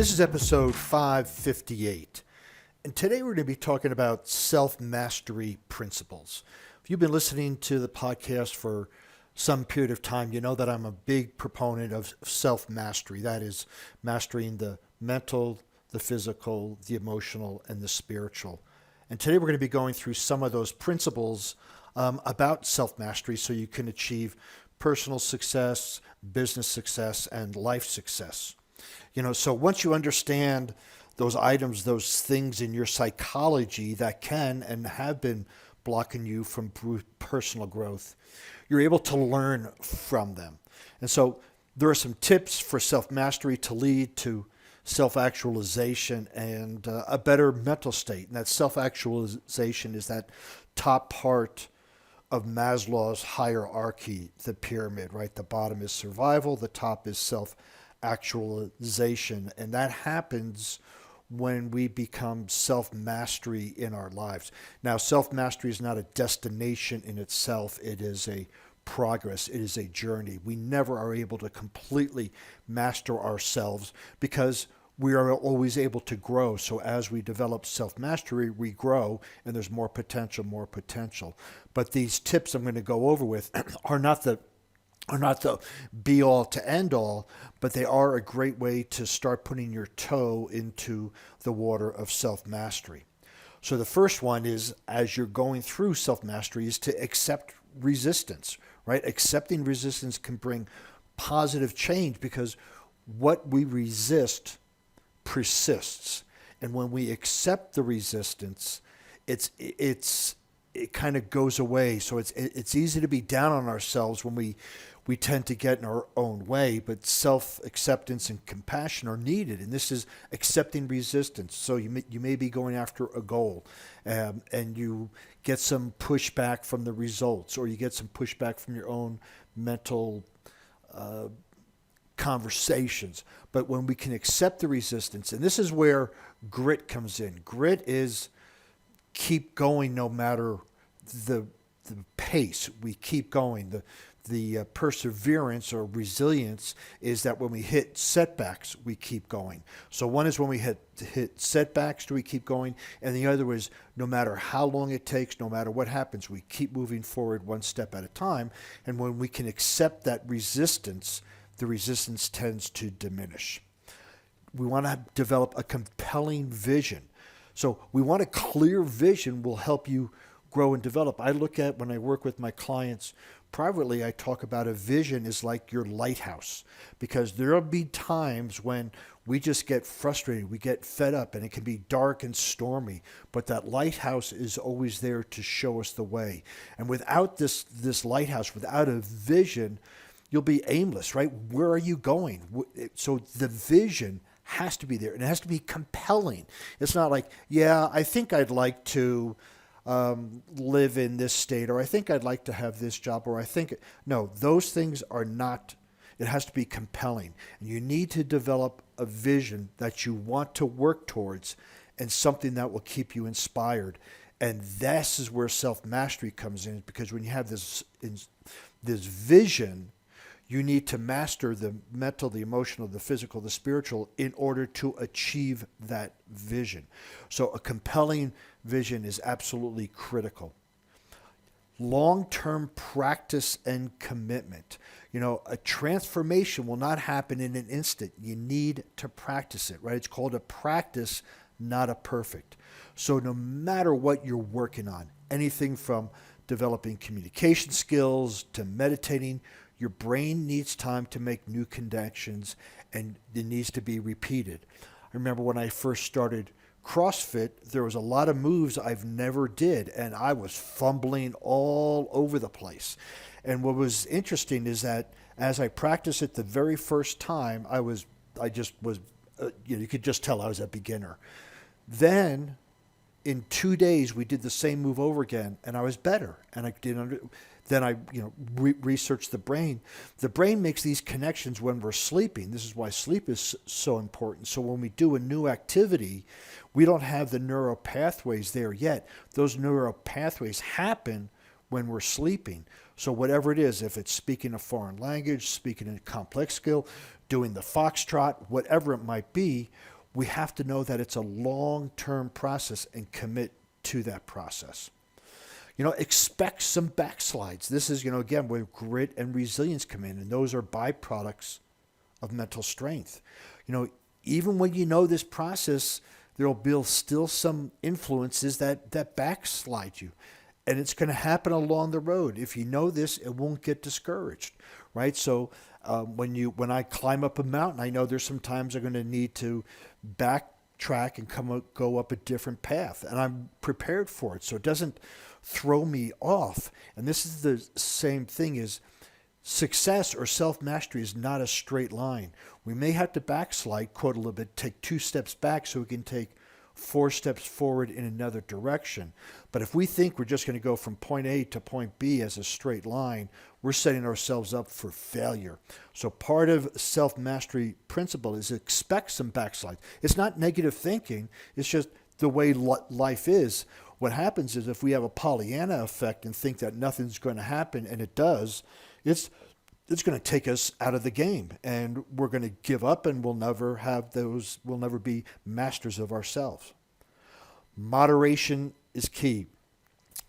This is episode 558, and today we're going to be talking about self-mastery principles. If you've been listening to the podcast for some period of time, you know that I'm a big proponent of self-mastery. That is, mastering the mental, the physical, the emotional, and the spiritual. And today we're going to be going through some of those principles about self-mastery so you can achieve personal success, business success, and life success. So once you understand those items, those things in your psychology that can and have been blocking you from personal growth, you're able to learn from them. And so there are some tips for self-mastery to lead to self-actualization and a better mental state. And that self-actualization is that top part of Maslow's hierarchy, the pyramid, right? The bottom is survival, the top is self-actualization. And that happens when we become self-mastery in our lives. Now, self-mastery is not a destination in itself. It is a progress. It is a journey. We never are able to completely master ourselves because we are always able to grow. So as we develop self-mastery, we grow and there's more potential. But these tips I'm going to go over with are not the be all to end all, but they are a great way to start putting your toe into the water of self-mastery. So the first one is, as you're going through self-mastery, is to accept resistance, right? Accepting resistance can bring positive change because what we resist persists. And when we accept the resistance, it kind of goes away. So it's easy to be down on ourselves when we tend to get in our own way, but self-acceptance and compassion are needed. And this is accepting resistance. So you may be going after a goal and you get some pushback from the results, or you get some pushback from your own mental conversations. But when we can accept the resistance, and this is where grit comes in. Grit is keep going no matter the pace. We keep going. The perseverance or resilience is that when we hit setbacks, we keep going. So one is when we hit setbacks, do we keep going? And the other is no matter how long it takes, no matter what happens, we keep moving forward one step at a time. And when we can accept that resistance, the resistance tends to diminish. We want to develop a compelling vision. So we want a clear vision will help you grow and develop. I look at, when I work with my clients privately, I talk about a vision is like your lighthouse, because there'll be times when we just get frustrated, we get fed up, and it can be dark and stormy, but that lighthouse is always there to show us the way. And without this lighthouse, without a vision, you'll be aimless, right? Where are you going? So the vision has to be there, and it has to be compelling. It's not like, yeah, I think I'd like to live in this state, or I think I'd like to have this job, or no, those things are not. It has to be compelling. And you need to develop a vision that you want to work towards and something that will keep you inspired. And this is where self-mastery comes in, because when you have this vision, you need to master the mental, the emotional, the physical, the spiritual in order to achieve that vision. So a compelling vision is absolutely critical. Long-term practice and commitment. A transformation will not happen in an instant. You need to practice it, right? It's called a practice, not a perfect. So no matter what you're working on, anything from developing communication skills to meditating, your brain needs time to make new connections, and it needs to be repeated. I remember when I first started CrossFit, there was a lot of moves I've never did, and I was fumbling all over the place. And what was interesting is that as I practiced it the very first time, you could just tell I was a beginner. Then in 2 days, we did the same move over again, and I was better. And then I researched the brain. The brain makes these connections when we're sleeping. This is why sleep is so important. So when we do a new activity, we don't have the neural pathways there yet. Those neural pathways happen when we're sleeping. So whatever it is, if it's speaking a foreign language, speaking a complex skill, doing the foxtrot, whatever it might be, we have to know that it's a long-term process and commit to that process. Expect some backslides. This is, again, where grit and resilience come in, and those are byproducts of mental strength. Even when you know this process, there will be still some influences that backslide you. And it's going to happen along the road. If you know this, it won't get discouraged, right? So when I climb up a mountain, I know there's some times I'm going to need to backtrack and go up a different path, and I'm prepared for it. So it doesn't throw me off. And this is the same thing as success or self-mastery is not a straight line. We may have to backslide, quote, a little bit, take 2 steps back so we can take 4 steps forward in another direction. But if we think we're just going to go from point A to point B as a straight line, we're setting ourselves up for failure. So part of self-mastery principle is expect some backslide. It's not negative thinking. It's just the way life is. What happens is if we have a Pollyanna effect and think that nothing's going to happen, and it does, it's going to take us out of the game, and we're going to give up, and we'll never be masters of ourselves. Moderation is key.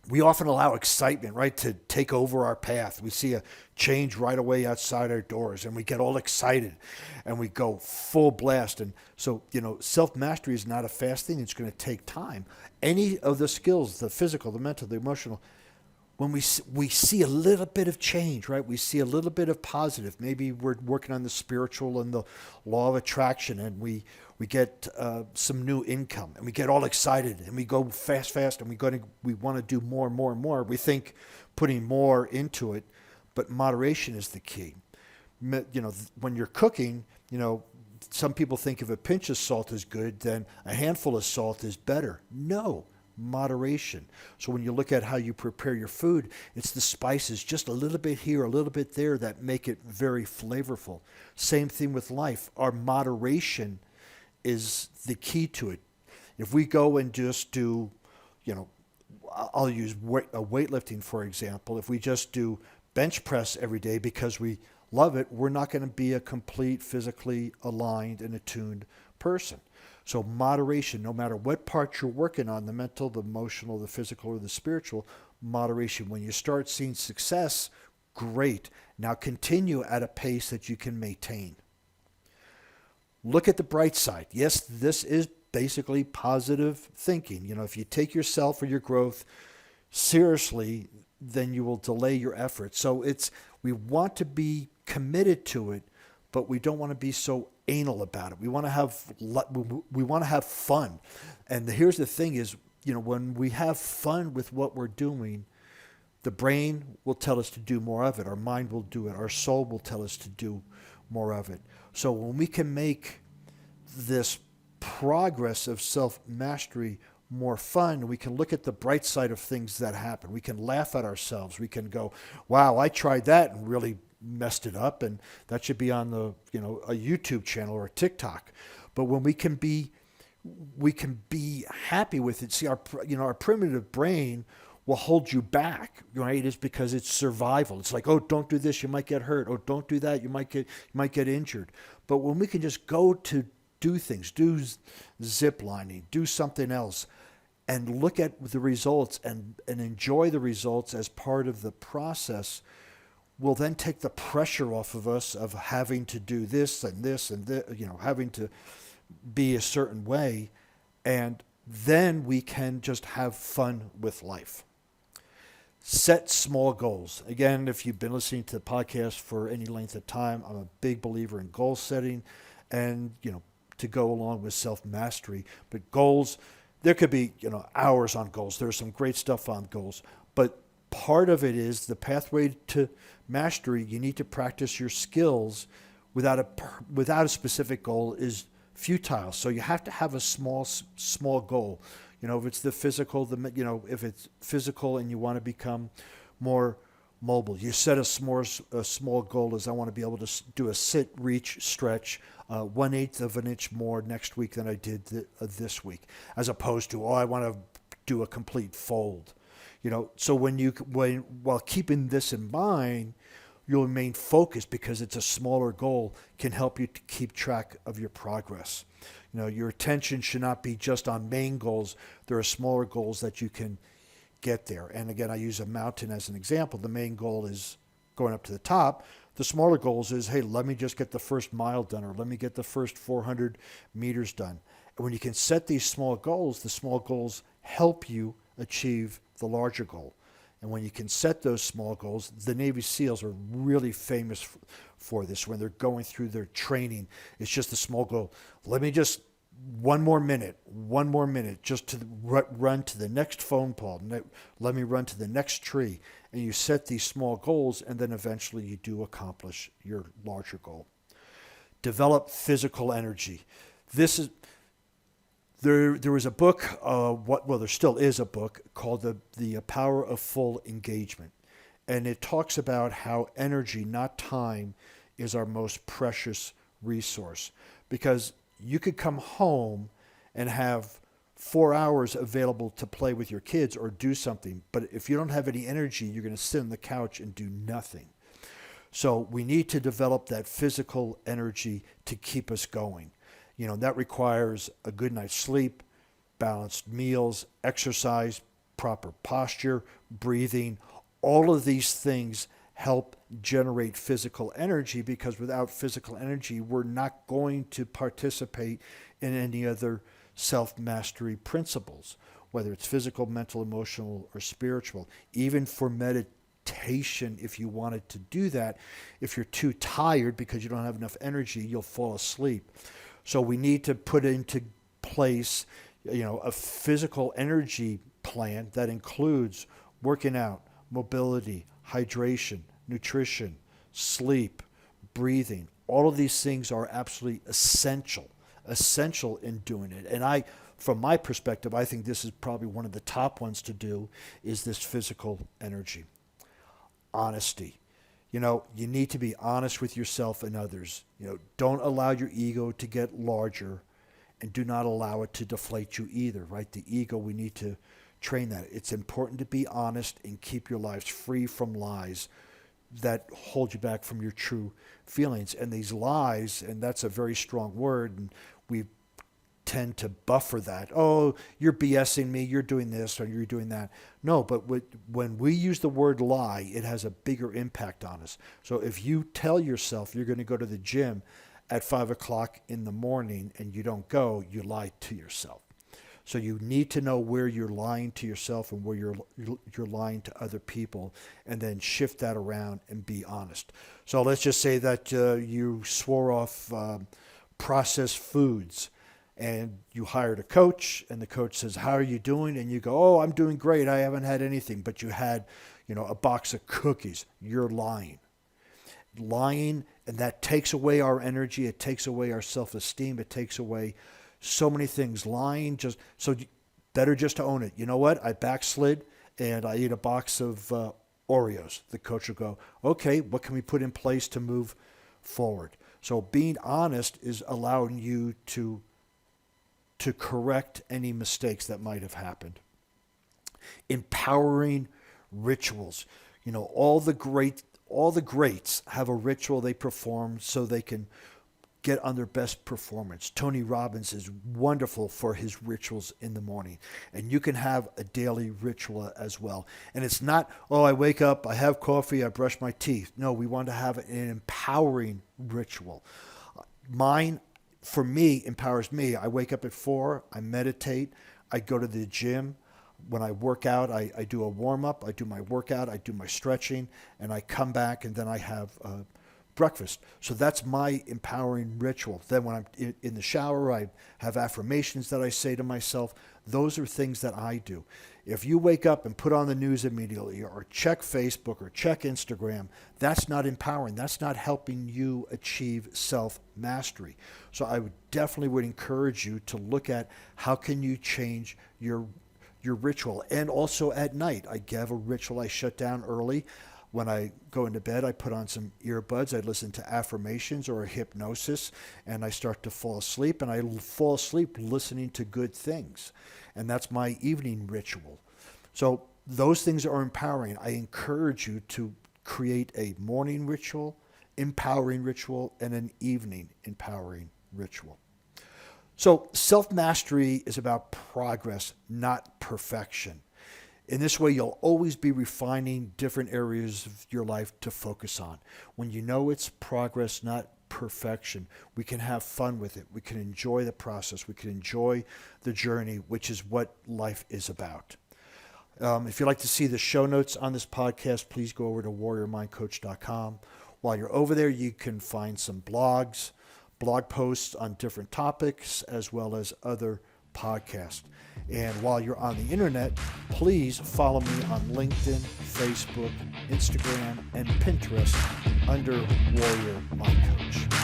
We often allow excitement, right, to take over our path. We see a change right away outside our doors, and we get all excited, and we go full blast. And so, self-mastery is not a fast thing. It's going to take time. Any of the skills, the physical, the mental, the emotional, when we see a little bit of change, right? We see a little bit of positive. Maybe we're working on the spiritual and the law of attraction, and we get some new income, and we get all excited, and we go fast, and we want to do more and more and more. We think putting more into it, but moderation is the key. When you're cooking, some people think if a pinch of salt is good, then a handful of salt is better. No. Moderation. So when you look at how you prepare your food, it's the spices, just a little bit here, a little bit there, that make it very flavorful. Same thing with life. Our moderation is the key to it. If we go and just do, I'll use weightlifting, for example. If we just do bench press every day because we love it, we're not going to be a complete physically aligned and attuned person. So moderation, no matter what part you're working on, the mental, the emotional, the physical, or the spiritual, moderation. When you start seeing success, great. Now continue at a pace that you can maintain. Look at the bright side. Yes, this is basically positive thinking. If you take yourself or your growth seriously, then you will delay your efforts. So we want to be committed to it, but we don't want to be so anal about it. We want to have fun. And here's the thing is, when we have fun with what we're doing, the brain will tell us to do more of it. Our mind will do it. Our soul will tell us to do more of it. So when we can make this progress of self-mastery more fun, we can look at the bright side of things that happen. We can laugh at ourselves. We can go, wow, I tried that and really messed it up, and that should be on the a YouTube channel or a TikTok. But when we can be happy with it. See, our primitive brain will hold you back, right? It's because it's survival. It's like, oh, don't do this, you might get hurt. Oh, don't do that, you might get injured. But when we can just go to do things, do zip lining, do something else, and look at the results and enjoy the results as part of the process, will then take the pressure off of us of having to do this and this and this, having to be a certain way. And then we can just have fun with life. Set small goals. Again, if you've been listening to the podcast for any length of time, I'm a big believer in goal setting and, to go along with self-mastery. But goals, there could be, hours on goals. There's some great stuff on goals. But part of it is the pathway to mastery. You need to practice your skills without a specific goal is futile. So you have to have a small goal. If it's the physical, if it's physical and you want to become more mobile, you set a small goal as I want to be able to do a sit, reach, stretch 1/8 of an inch more next week than I did this week, as opposed to, I want to do a complete fold. So while keeping this in mind, you'll remain focused because it's a smaller goal can help you to keep track of your progress. Your attention should not be just on main goals. There are smaller goals that you can get there. And again, I use a mountain as an example. The main goal is going up to the top. The smaller goals is, hey, let me just get the first mile done, or let me get the first 400 meters done. And when you can set these small goals, the small goals help you achieve the larger goal. And when you can set those small goals, the Navy SEALs are really famous for this. When they're going through their training, it's just a small goal. Let me just one more minute, just to run to the next phone call. Let me run to the next tree. And you set these small goals, and then eventually you do accomplish your larger goal. Develop physical energy. This is There was a book, there still is a book called the Power of Full Engagement. And it talks about how energy, not time, is our most precious resource. Because you could come home and have 4 hours available to play with your kids or do something. But if you don't have any energy, you're going to sit on the couch and do nothing. So we need to develop that physical energy to keep us going. That requires a good night's sleep, balanced meals, exercise, proper posture, breathing. All of these things help generate physical energy, because without physical energy, we're not going to participate in any other self-mastery principles, whether it's physical, mental, emotional, or spiritual. Even for meditation, if you wanted to do that, if you're too tired because you don't have enough energy, you'll fall asleep. So we need to put into place, a physical energy plan that includes working out, mobility, hydration, nutrition, sleep, breathing. All of these things are absolutely essential in doing it. And from my perspective, I think this is probably one of the top ones to do, is this physical energy. Honesty. You need to be honest with yourself and others. Don't allow your ego to get larger, and do not allow it to deflate you either, right? The ego, we need to train that. It's important to be honest and keep your lives free from lies that hold you back from your true feelings. And these lies, and that's a very strong word, and we tend to buffer that. Oh, you're BSing me, you're doing this, or you're doing that. No, but when we use the word lie, it has a bigger impact on us. So if you tell yourself you're going to go to the gym at 5 o'clock in the morning and you don't go, you lie to yourself. So you need to know where you're lying to yourself and where you're lying to other people, and then shift that around and be honest. So let's just say that you swore off processed foods, and you hired a coach, and the coach says, how are you doing? And you go, oh, I'm doing great. I haven't had anything. But you had, a box of cookies. You're lying. Lying, and that takes away our energy. It takes away our self-esteem. It takes away so many things. Lying, better just to own it. You know what? I backslid, and I ate a box of Oreos. The coach will go, okay, what can we put in place to move forward? So being honest is allowing you to correct any mistakes that might have happened. Empowering rituals. All the greats have a ritual they perform so they can get on their best performance. Tony Robbins is wonderful for his rituals in the morning. And you can have a daily ritual as well. And it's not, I wake up, I have coffee, I brush my teeth. No, we want to have an empowering ritual. Mine, for me, empowers me. I wake up at 4, I meditate, I go to the gym. When I work out, I do a warm-up, I do my workout, I do my stretching, and I come back, and then I have breakfast. So that's my empowering ritual. Then when I'm in the shower, I have affirmations that I say to myself. Those are things that I do. If you wake up and put on the news immediately, or check Facebook, or check Instagram, that's not empowering. That's not helping you achieve self-mastery. So I definitely would encourage you to look at how can you change your ritual. And also at night, I have a ritual. I shut down early. When I go into bed, I put on some earbuds. I listen to affirmations or hypnosis, and I start to fall asleep. And I fall asleep listening to good things. And that's my evening ritual. So those things are empowering. I encourage you to create a morning ritual, empowering ritual, and an evening empowering ritual. So self-mastery is about progress, not perfection. In this way, you'll always be refining different areas of your life to focus on. When you know it's progress, not perfection, we can have fun with it. We can enjoy the process. We can enjoy the journey, which is what life is about. If you'd like to see the show notes on this podcast, please go over to warriormindcoach.com. While you're over there, you can find some blogs, blog posts on different topics, as well as other podcasts. And while you're on the internet, please follow me on LinkedIn, Facebook, Instagram, and Pinterest under Warrior Mind Coach.